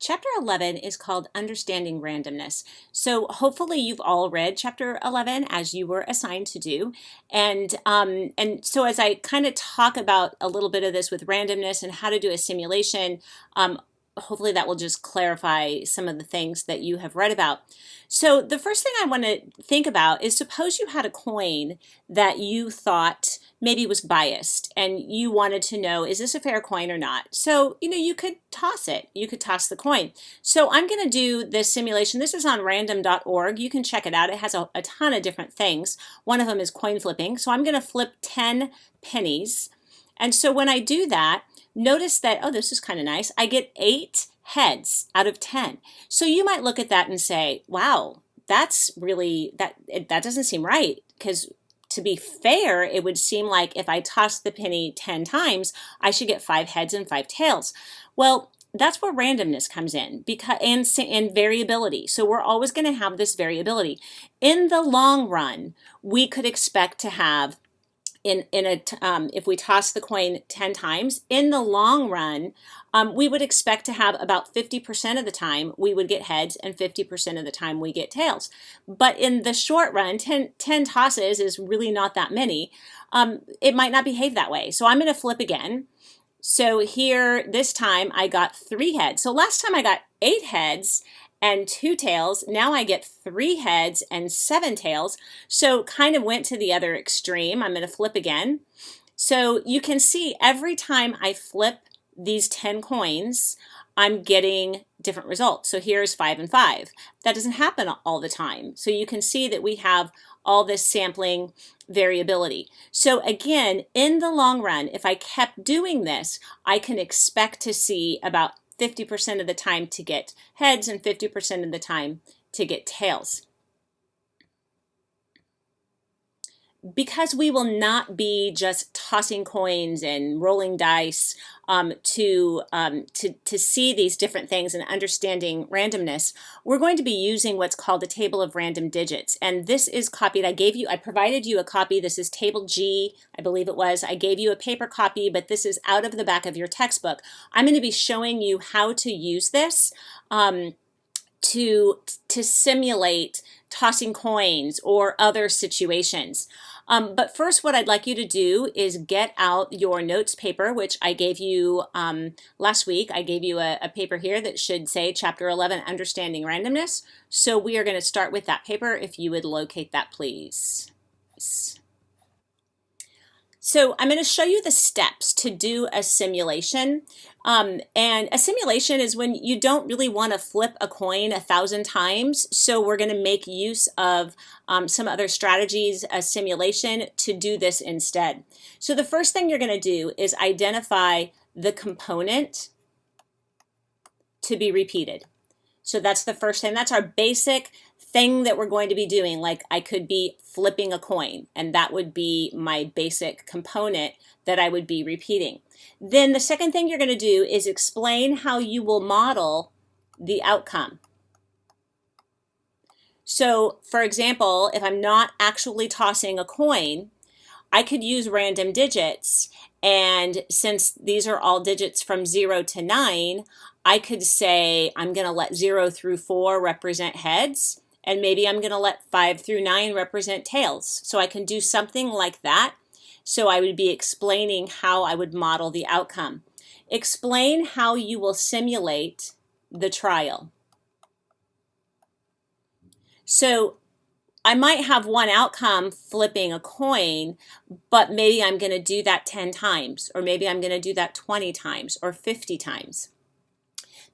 Chapter 11 is called Understanding Randomness. So hopefully you've all read Chapter 11 as you were assigned to do. And so as I kind of talk about a little bit of this with randomness and how to do a simulation, hopefully that will just clarify some of the things that you have read about. So the first thing I want to think about is, suppose you had a coin that you thought maybe was biased and you wanted to know, is this a fair coin or not? So, you could toss it. You could toss the coin. So I'm going to do this simulation. This is on random.org. You can check it out. It has a ton of different things. One of them is coin flipping. So I'm going to flip 10 pennies. And so when I do that, notice that, oh, this is kind of nice. I get 8 heads out of 10. So you might look at that and say, wow, that's really, that doesn't seem right, because to be fair, it would seem like if I toss the penny 10 times, I should get 5 heads and 5 tails. Well, that's where randomness comes in, and variability. So we're always going to have this variability. In the long run, we could expect to have if we toss the coin 10 times, in the long run, we would expect to have about 50% of the time we would get heads and 50% of the time we get tails. But in the short run, 10 tosses is really not that many. It might not behave that way. So I'm going to flip again. So here, this time I got 3 heads. So last time I got 8 heads and 2 tails. Now I get 3 heads and 7 tails. So kind of went to the other extreme. I'm going to flip again. So you can see every time I flip these 10 coins, I'm getting different results. So here's 5 and 5. That doesn't happen all the time. So you can see that we have all this sampling variability. So again, in the long run, if I kept doing this, I can expect to see about 50% of the time to get heads and 50% of the time to get tails. Because we will not be just tossing coins and rolling dice to see these different things and understanding randomness, we're going to be using what's called a table of random digits. And this is copied. I provided you a copy. This is table G, I believe it was. I gave you a paper copy, but this is out of the back of your textbook. I'm going to be showing you how to use this to simulate tossing coins or other situations. But first, what I'd like you to do is get out your notes paper, which I gave you last week. I gave you a paper here that should say Chapter 11, Understanding Randomness. So we are going to start with that paper. If you would locate that, please. So I'm going to show you the steps to do a simulation. And a simulation is when you don't really want to flip a coin 1,000 times. So we're going to make use of some other strategies, a simulation, to do this instead. So the first thing you're going to do is identify the component to be repeated. So that's the first thing. That's our basic thing that we're going to be doing. Like, I could be flipping a coin, and that would be my basic component that I would be repeating. Then the second thing you're going to do is explain how you will model the outcome. So, for example, if I'm not actually tossing a coin, I could use random digits, and since these are all digits from 0 to 9, I could say I'm going to let 0 through 4 represent heads, and maybe I'm going to let 5 through 9 represent tails. So I can do something like that. So I would be explaining how I would model the outcome. Explain how you will simulate the trial. So I might have one outcome flipping a coin, but maybe I'm going to do that 10 times, or maybe I'm going to do that 20 times or 50 times.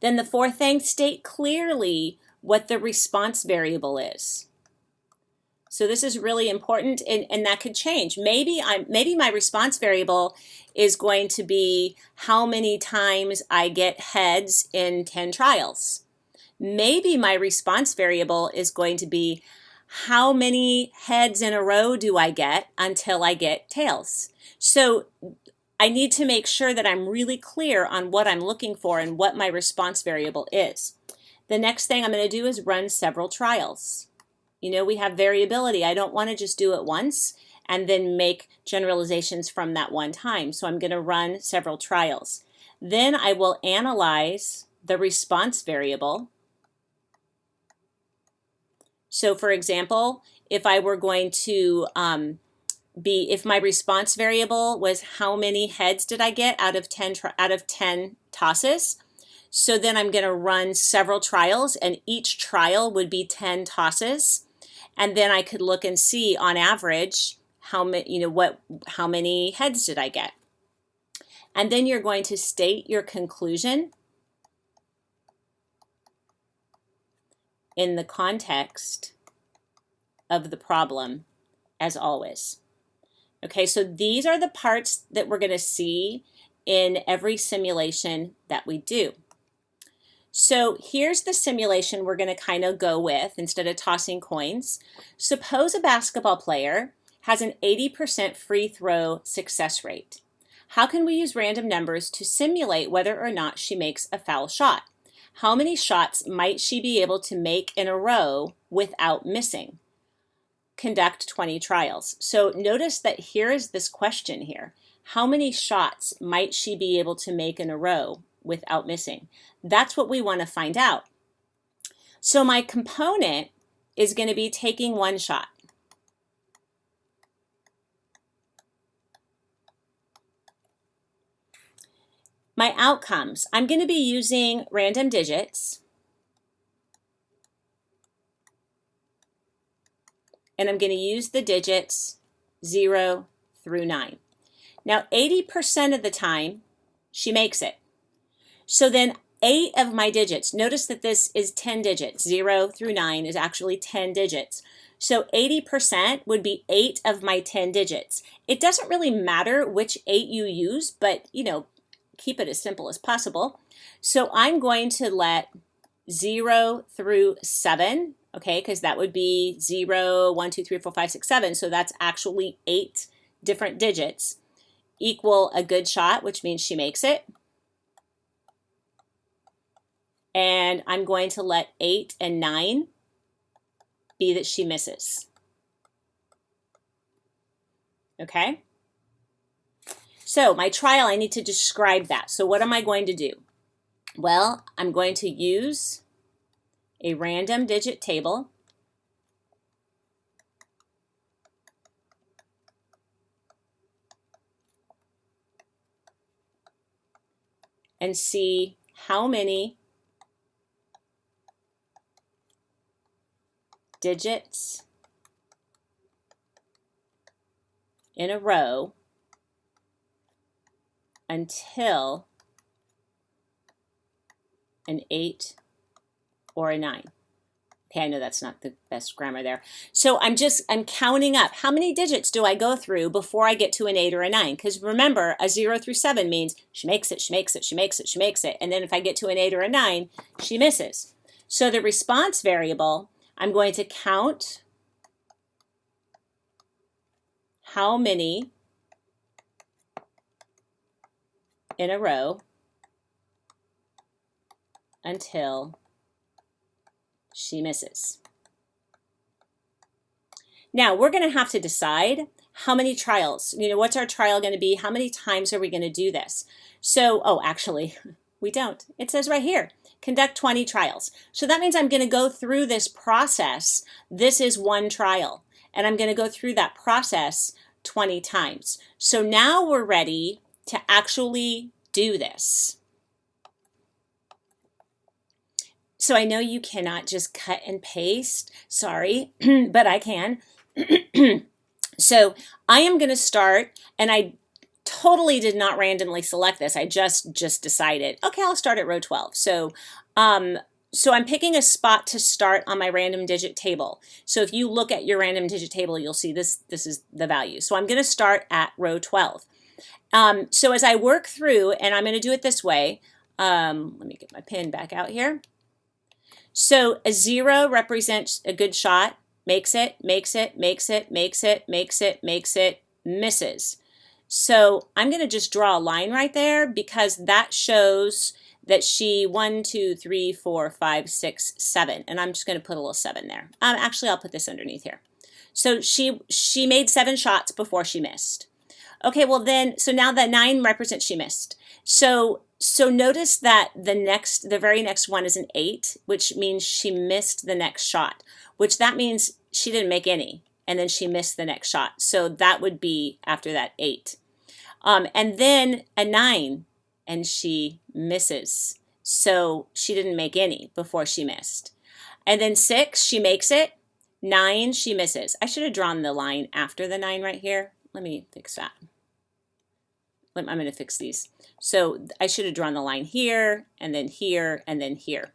Then the fourth thing, state clearly what the response variable is. So this is really important, and that could change. Maybe my response variable is going to be how many times I get heads in 10 trials. Maybe my response variable is going to be how many heads in a row do I get until I get tails. So I need to make sure that I'm really clear on what I'm looking for and what my response variable is. The next thing I'm going to do is run several trials. We have variability. I don't want to just do it once and then make generalizations from that one time. So I'm going to run several trials. Then I will analyze the response variable. So for example, if I were going to if my response variable was how many heads did I get out of 10 tosses, so then I'm going to run several trials, and each trial would be 10 tosses, and then I could look and see on average how many heads did I get. And then you're going to state your conclusion in the context of the problem, as always. Okay, so these are the parts that we're going to see in every simulation that we do. So here's the simulation we're going to kind of go with instead of tossing coins. Suppose a basketball player has an 80% free throw success rate. How can we use random numbers to simulate whether or not she makes a foul shot? How many shots might she be able to make in a row without missing? Conduct 20 trials. So notice that here is this question here. How many shots might she be able to make in a row without missing? That's what we want to find out. So my component is going to be taking one shot. My outcomes, I'm going to be using random digits, and I'm going to use the digits 0 through 9. Now 80% of the time she makes it. So then 8 of my digits, notice that this is 10 digits, 0 through 9 is actually 10 digits. So 80% would be 8 of my 10 digits. It doesn't really matter which 8 you use, but keep it as simple as possible. So I'm going to let 0 through 7, okay, because that would be 0, 1, 2, 3, 4, 5, 6, 7. So that's actually 8 different digits, equal a good shot, which means she makes it. And I'm going to let 8 and 9 be that she misses. Okay? So my trial, I need to describe that. So what am I going to do? Well, I'm going to use a random digit table. And see how many digits in a row until an 8 or a 9. Okay, I know that's not the best grammar there. So I'm counting up. How many digits do I go through before I get to an 8 or a 9? Because remember, a 0 through 7 means she makes it, she makes it, she makes it, she makes it. And then if I get to an 8 or a 9, she misses. So the response variable, I'm going to count how many in a row until she misses. Now we're going to have to decide how many trials, what's our trial going to be? How many times are we going to do this? So, actually, we don't. It says right here, conduct 20 trials. So that means I'm going to go through this process. This is one trial, and I'm going to go through that process 20 times. So now we're ready to actually do this. So I know you cannot just cut and paste, sorry, but I can. So I am going to start, and I totally did not randomly select this. I just decided, okay, I'll start at row 12. So I'm picking a spot to start on my random digit table. So if you look at your random digit table, you'll see this is the value. So I'm going to start at row 12. So as I work through, and I'm going to do it this way, let me get my pen back out here. So a 0 represents a good shot, makes it, makes it, makes it, makes it, makes it, makes it, misses. So I'm going to just draw a line right there because that shows that she 1, 2, 3, 4, 5, 6, 7, and I'm just going to put a little 7 there. Actually, I'll put this underneath here. So she made 7 shots before she missed. Okay, well then, so now that 9 represents she missed. So So notice that the very next one is an 8, which means she missed the next shot, which that means she didn't make any, and then she missed the next shot. So that would be after that 8. And then a 9, and she misses. So she didn't make any before she missed. And then 6, she makes it. 9, she misses. I should have drawn the line after the 9 right here. Let me fix that. I'm going to fix these. So I should have drawn the line here, and then here, and then here.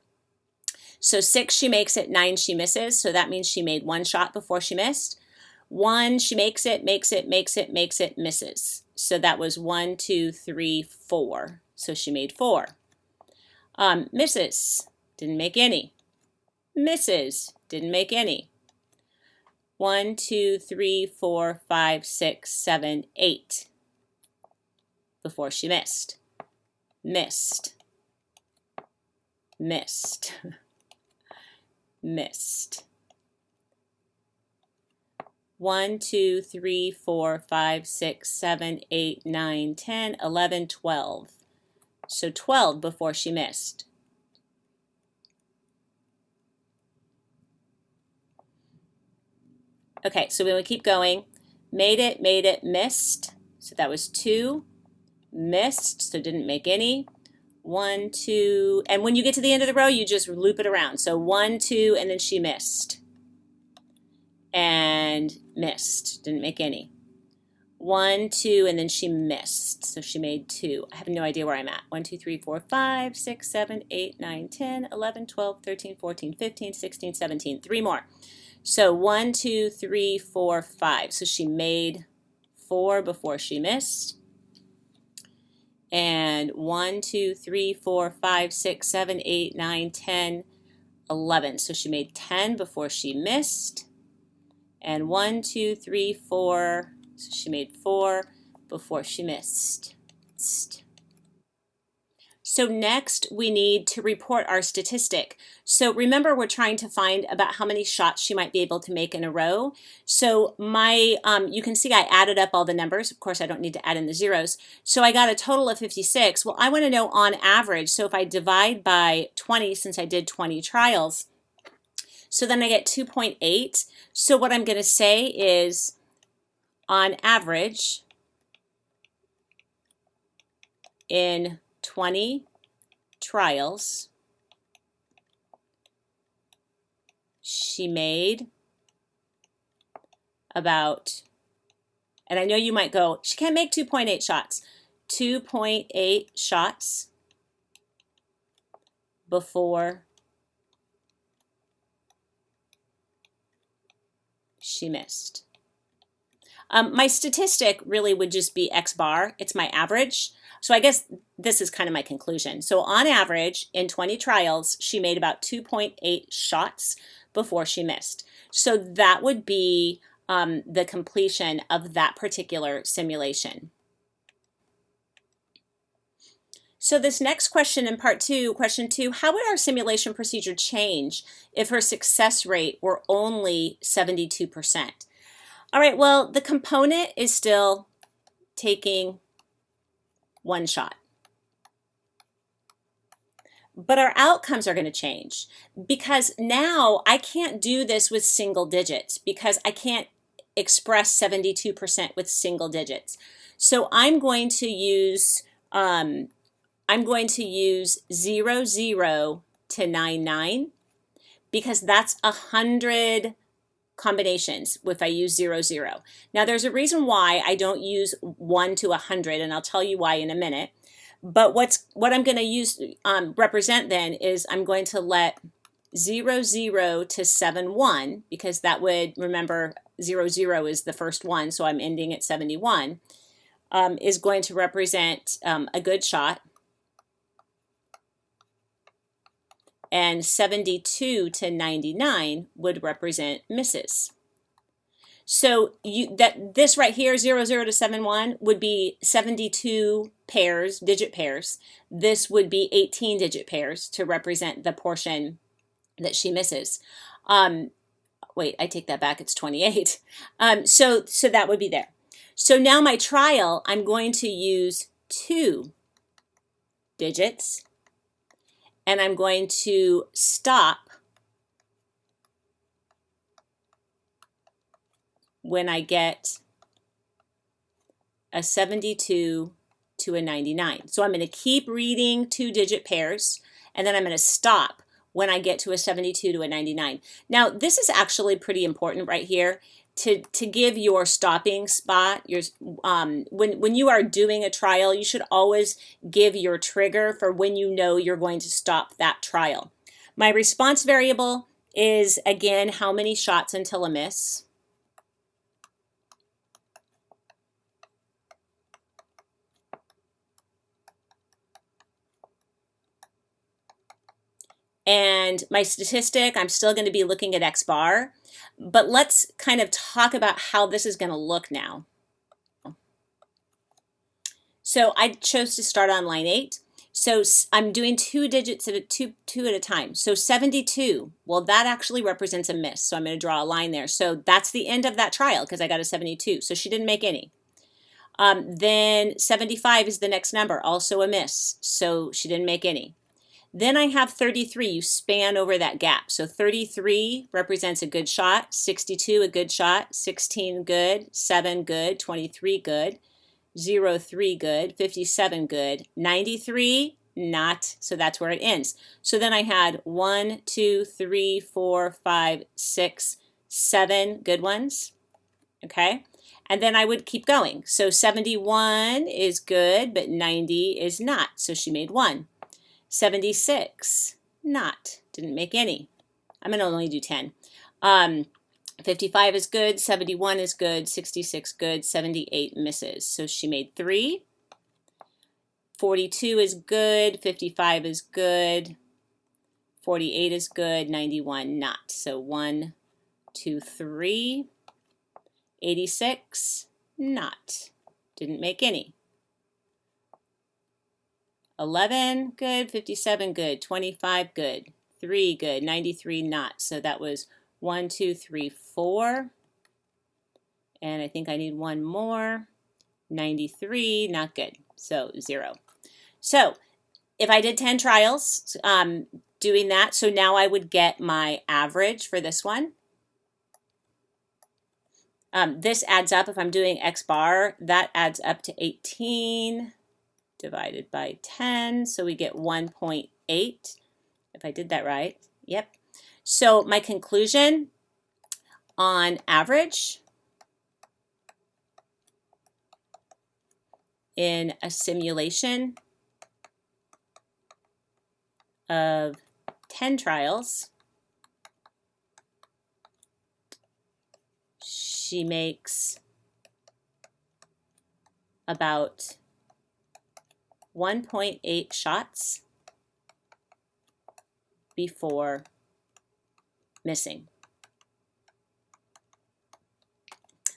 So 6, she makes it. 9, she misses. So that means she made 1 shot before she missed. 1, she makes it, makes it, makes it, makes it, misses. So that was 1, 2, 3, 4. So she made 4. Misses, didn't make any. Misses, didn't make any. 1, 2, 3, 4, 5, 6, 7, 8. Before she missed. Missed. Missed. Missed. 1, 2, 3, 4, 5, 6, 7, 8, 9, 10, 11, 12. So 12 before she missed. Okay, so we will keep going. Made it, missed. So that was 2. Missed, so didn't make any. 1, 2, and when you get to the end of the row, you just loop it around. So 1, 2, and then she missed. And missed, didn't make any. 1, 2, and then she missed. So she made 2. I have no idea where I'm at. 1, 2, 3, 4, 5, 6, 7, 8, 9, 10, 11, 12, 13, 14, 15, 16, 17. 3 more. So 1, 2, 3, 4, 5. So she made 4 before she missed. And 1, 2, 3, 4, 5, 6, 7, 8, 9, 10, 11. So she made 10 before she missed. And 1, 2, 3, 4. So she made 4 before she missed. So next we need to report our statistic. So remember, we're trying to find about how many shots she might be able to make in a row. So you can see I added up all the numbers. Of course, I don't need to add in the zeros. So I got a total of 56. Well, I want to know on average. So if I divide by 20, since I did 20 trials, so then I get 2.8. So what I'm going to say is on average in 20 trials, she made about, and I know you might go, she can't make 2.8 shots. 2.8 shots before she missed. My statistic really would just be X bar. It's my average. So I guess this is kind of my conclusion. So on average, in 20 trials, she made about 2.8 shots before she missed. So that would be the completion of that particular simulation. So this next question in part 2, question 2, how would our simulation procedure change if her success rate were only 72%? All right, well, the component is still taking 1 shot. But our outcomes are going to change because now I can't do this with single digits because I can't express 72% with single digits. So I'm going to use 0, 0 to 99 because that's 100 combinations if I use 0, 0. Now there's a reason why I don't use 1 to 100, and I'll tell you why in a minute. But what I'm going to use represent then is I'm going to let 0, 0 to 7, 1, because that would, remember, 0, 0 is the first one, so I'm ending at 71, is going to represent a good shot. And 72 to 99 would represent misses. So this right here, 0, 0 to 7, 1, would be 72 pairs, digit pairs. This would be 18 digit pairs to represent the portion that she misses. Wait, I take that back, it's 28. So that would be there. So now my trial, I'm going to use 2 digits, and I'm going to stop when I get a 72 to a 99. So I'm going to keep reading 2-digit pairs, and then I'm going to stop when I get to a 72 to a 99. Now, this is actually pretty important right here to give your stopping spot. When you are doing a trial, you should always give your trigger for when you know you're going to stop that trial. My response variable is, again, how many shots until a miss. And my statistic, I'm still going to be looking at X bar, but let's kind of talk about how this is going to look now. So I chose to start on line 8. So I'm doing 2 digits at two at a time. So 72, well, that actually represents a miss. So I'm going to draw a line there. So that's the end of that trial because I got a 72. So she didn't make any. Then 75 is the next number, also a miss. So she didn't make any. Then I have 33. You span over that gap. So 33 represents a good shot, 62 a good shot, 16 good, 7 good, 23 good, 03 good, 57 good, 93 not, so that's where it ends. So then I had 1, 2, 3, 4, 5, 6, 7 good ones, okay? And then I would keep going. So 71 is good, but 90 is not, so she made 1. 76, not, didn't make any. I'm going to only do 10. 55 is good, 71 is good, 66 good, 78 misses. So she made 3. 42 is good, 55 is good, 48 is good, 91 not. So 1, 2, 3. 86, not, didn't make any. 11, good, 57, good, 25, good, 3, good, 93, not. So that was 1, 2, 3, 4. And I think I need one more. 93, not good. So 0. So if I did 10 trials doing that, so now I would get my average for this one. This adds up, if I'm doing X bar, that adds up to 18 divided by 10, so we get 1.8, if I did that right. Yep. So my conclusion on average in a simulation of 10 trials, she makes about 1.8 shots before missing.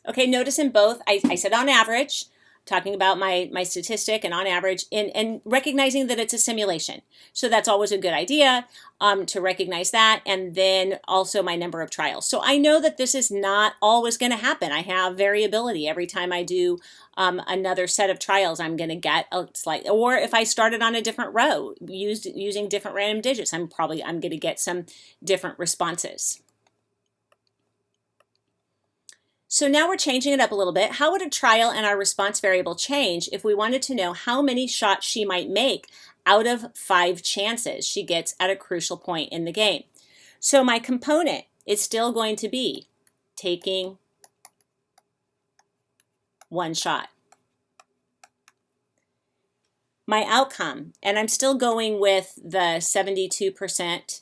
Okay, notice in both, I said on average, talking about my statistic and on average, and recognizing that it's a simulation. So that's always a good idea to recognize that, and then also my number of trials. So I know that this is not always going to happen. I have variability. Every time I do another set of trials, I'm going to get a slight, or if I started on a different row, using different random digits, I'm going to get some different responses. So now we're changing it up a little bit. How would a trial and our response variable change if we wanted to know how many shots she might make out of 5 chances she gets at a crucial point in the game? So my component is still going to be taking 1 shot. My outcome, and I'm still going with the 72%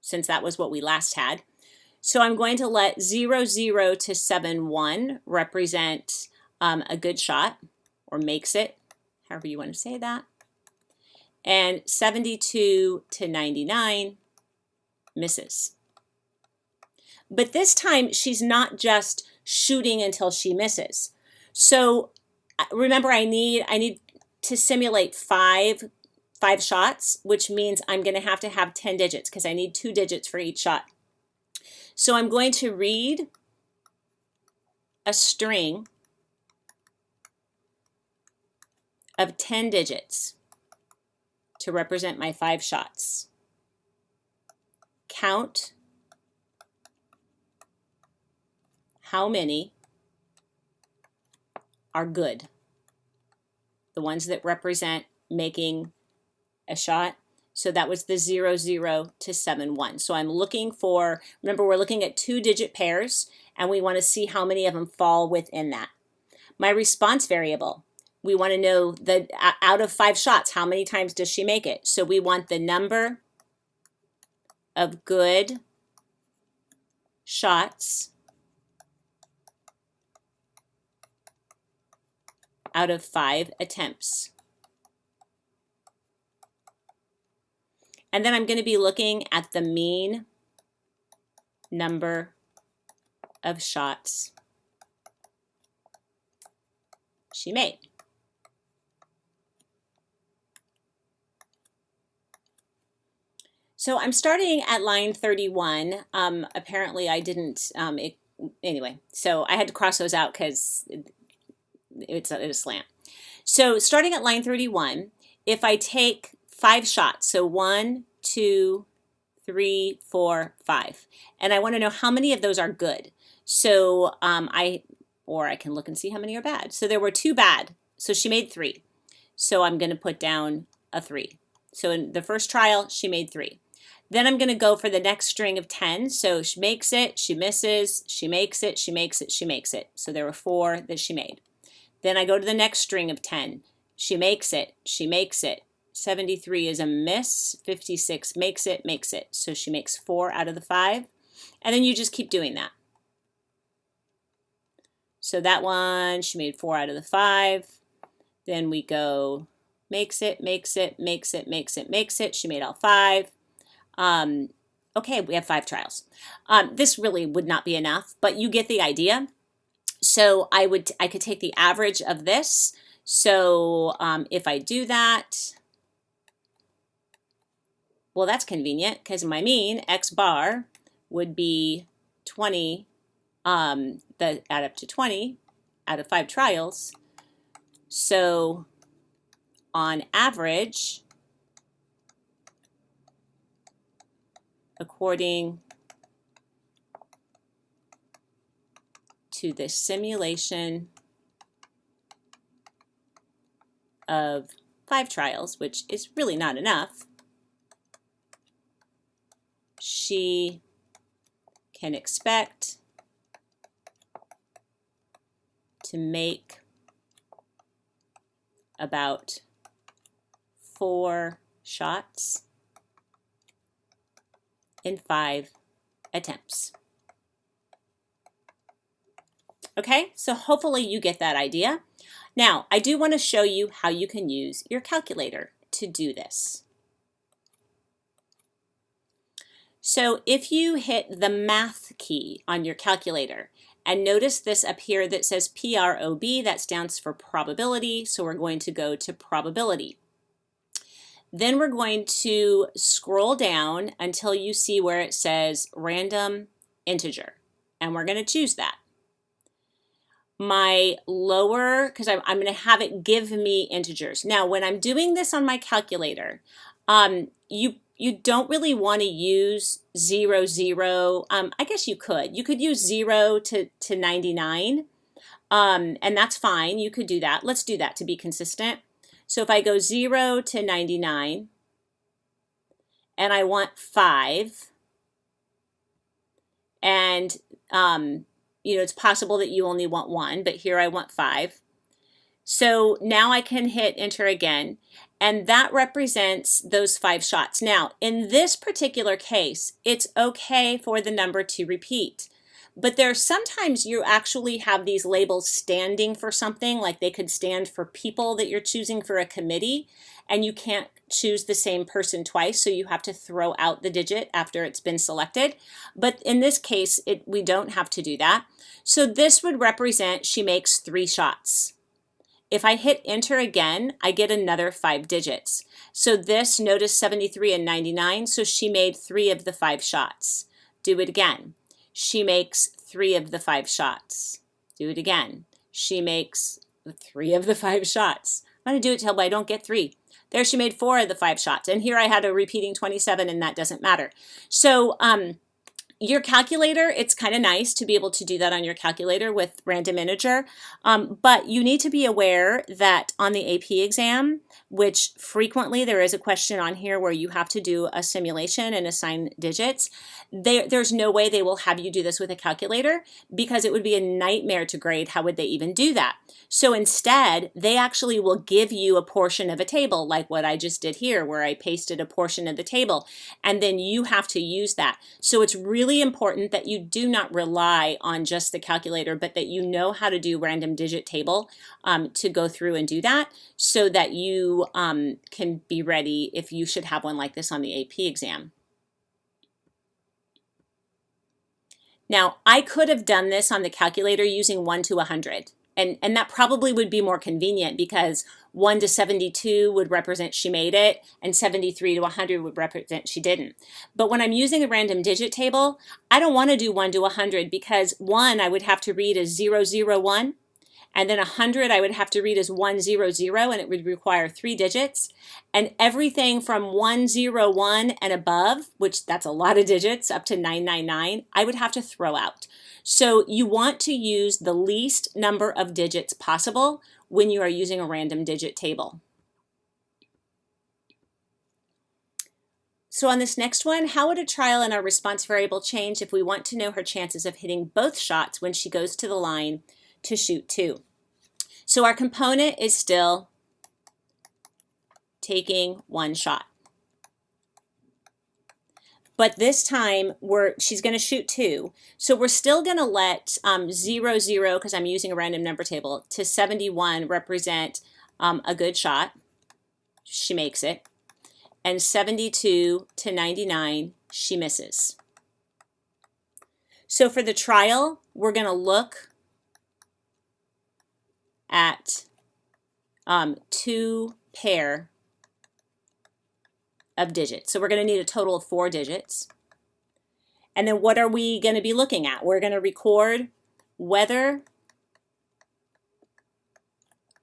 since that was what we last had. So I'm going to let 0, 0 to 7, 1 represent a good shot, or makes it, however you want to say that. And 72 to 99 misses. But this time she's not just shooting until she misses. So remember, I need to simulate five shots, which means I'm going to have 10 digits because I need 2 digits for each shot. So I'm going to read a string of 10 digits to represent my 5 shots. Count how many are good. The ones that represent making a shot. So that was the 0, 0 to 7, 1. So I'm looking for, remember we're looking at 2-digit pairs, and we want to see how many of them fall within that. My response variable, we want to know that out of 5 shots, how many times does she make it? So we want the number of good shots out of 5 attempts. And then I'm going to be looking at the mean number of shots she made. So I'm starting at line 31. Apparently I didn't, anyway, so I had to cross those out because it's a slant. So starting at line 31, if I take 5 shots, so 1, 2, 3, 4, 5, and I want to know how many of those are good. So or I can look and see how many are bad. So there were 2 bad, so she made 3. So I'm going to put down a 3. So in the first trial, she made 3. Then I'm going to go for the next string of 10. So she makes it, she misses, she makes it, she makes it, she makes it. So there were 4 that she made. Then I go to the next string of 10. She makes it, she makes it. 73 is a miss, 56 makes it, makes it. So she makes 4 out of the 5. And then you just keep doing that. So that one, she made 4 out of the 5. Then we go, makes it, makes it, makes it, makes it, makes it. She made all 5. Okay, we have 5 trials. This really would not be enough, but you get the idea. So I could take the average of this. So if I do that, well, that's convenient because my mean, X bar, would be 20, that add up to 20 out of 5 trials. So on average, according to the simulation of 5 trials, which is really not enough, she can expect to make about 4 shots in 5 attempts. Okay, so hopefully you get that idea. Now, I do want to show you how you can use your calculator to do this. So if you hit the math key on your calculator, and notice this up here that says PROB, that stands for probability, so we're going to go to probability. Then we're going to scroll down until you see where it says random integer, and we're going to choose that. My lower, because I'm going to have it give me integers. Now, when I'm doing this on my calculator, you don't really want to use 0, 0. I guess you could. You could use 0 to 99, and that's fine. You could do that. Let's do that to be consistent. So if I go 0 to 99, and I want 5, and you know, it's possible that you only want 1, but here I want 5. So now I can hit enter again, and that represents those 5 shots. Now, in this particular case, it's okay for the number to repeat, but there's sometimes you actually have these labels standing for something, like they could stand for people that you're choosing for a committee, and you can't choose the same person twice, so you have to throw out the digit after it's been selected. But in this case, we don't have to do that. So this would represent she makes 3 shots. If I hit enter again, I get another 5 digits. So this, notice 73 and 99, so she made 3 of the 5 shots. Do it again. She makes 3 of the 5 shots. Do it again. She makes 3 of the 5 shots. I'm going to do it till I don't get 3. There she made 4 of the 5 shots. And here I had a repeating 27, and that doesn't matter. So your calculator, it's kind of nice to be able to do that on your calculator with random integer, but you need to be aware that on the AP exam, which frequently there is a question on here where you have to do a simulation and assign digits, there's no way they will have you do this with a calculator because it would be a nightmare to grade. How would they even do that? So instead, they actually will give you a portion of a table like what I just did here where I pasted a portion of the table, and then you have to use that. So it's really important that you do not rely on just the calculator, but that you know how to do random digit table to go through and do that so that you can be ready if you should have one like this on the AP exam. Now, I could have done this on the calculator using 1 to 100. And that probably would be more convenient because 1 to 72 would represent she made it, and 73 to 100 would represent she didn't. But when I'm using a random digit table, I don't want to do 1 to 100 because 1 I would have to read as 001, and then 100 I would have to read as 100, and it would require 3 digits. And everything from 101 and above, which that's a lot of digits, up to 999, I would have to throw out. So you want to use the least number of digits possible when you are using a random digit table. So on this next one, how would a trial in our response variable change if we want to know her chances of hitting both shots when she goes to the line to shoot 2? So our component is still taking 1 shot. But this time she's going to shoot 2. So we're still going to let 00, because I'm using a random number table, to 71 represent a good shot. She makes it. And 72 to 99, she misses. So for the trial, we're going to look at 2 pair of digits. So we're going to need a total of 4 digits. And then what are we going to be looking at? We're going to record whether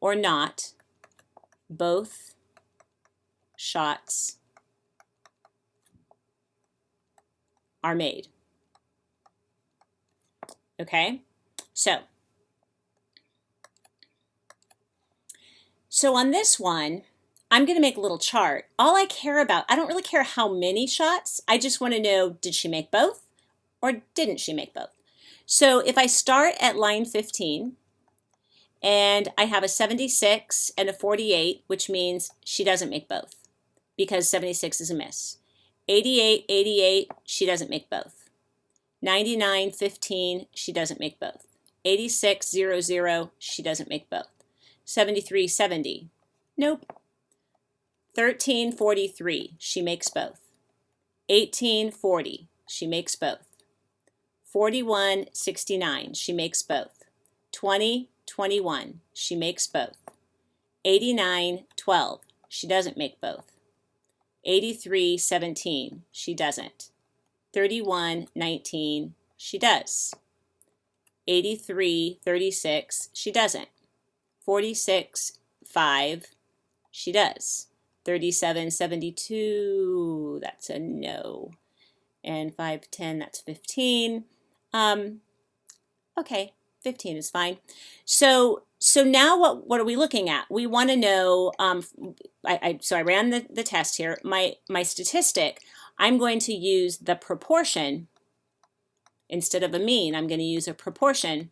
or not both shots are made. Okay? So on this one, I'm going to make a little chart. All I care about, I don't really care how many shots. I just want to know, did she make both or didn't she make both? So if I start at line 15 and I have a 76 and a 48, which means she doesn't make both because 76 is a miss. 88, 88, she doesn't make both. 99, 15, she doesn't make both. 86, 00, she doesn't make both. 73, 70, nope. 13, 43, she makes both. 18, 40, she makes both. 41, 69, she makes both. 20, 21, she makes both. 89, 12, she doesn't make both. 83, 17, she doesn't. 31, 19, she does. 83, 36, she doesn't. 46, 5, she does. 37, 72, that's a no. And 5, 10, that's 15. Okay, 15 is fine. So now what are we looking at? We want to know, so I ran the test here. My statistic, I'm going to use the proportion instead of a mean. I'm going to use a proportion,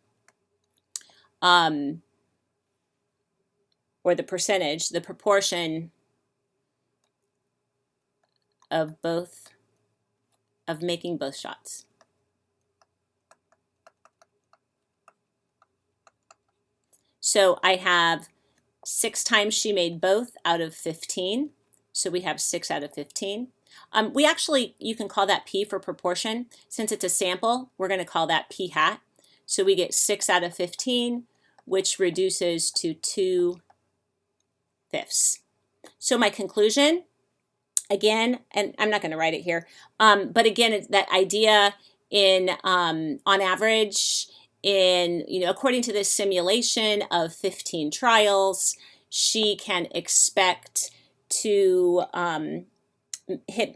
or the percentage, the proportion of making both shots. So I have 6 times she made both out of 15. So we have 6 out of 15. You can call that P for proportion. Since it's a sample, we're going to call that P hat. So we get 6 out of 15, which reduces to 2/5. So my conclusion, again, and I'm not going to write it here, but again, that idea in on average, according to this simulation of 15 trials, she can expect to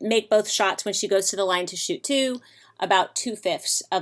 make both shots when she goes to the line to shoot two, about 2/5 of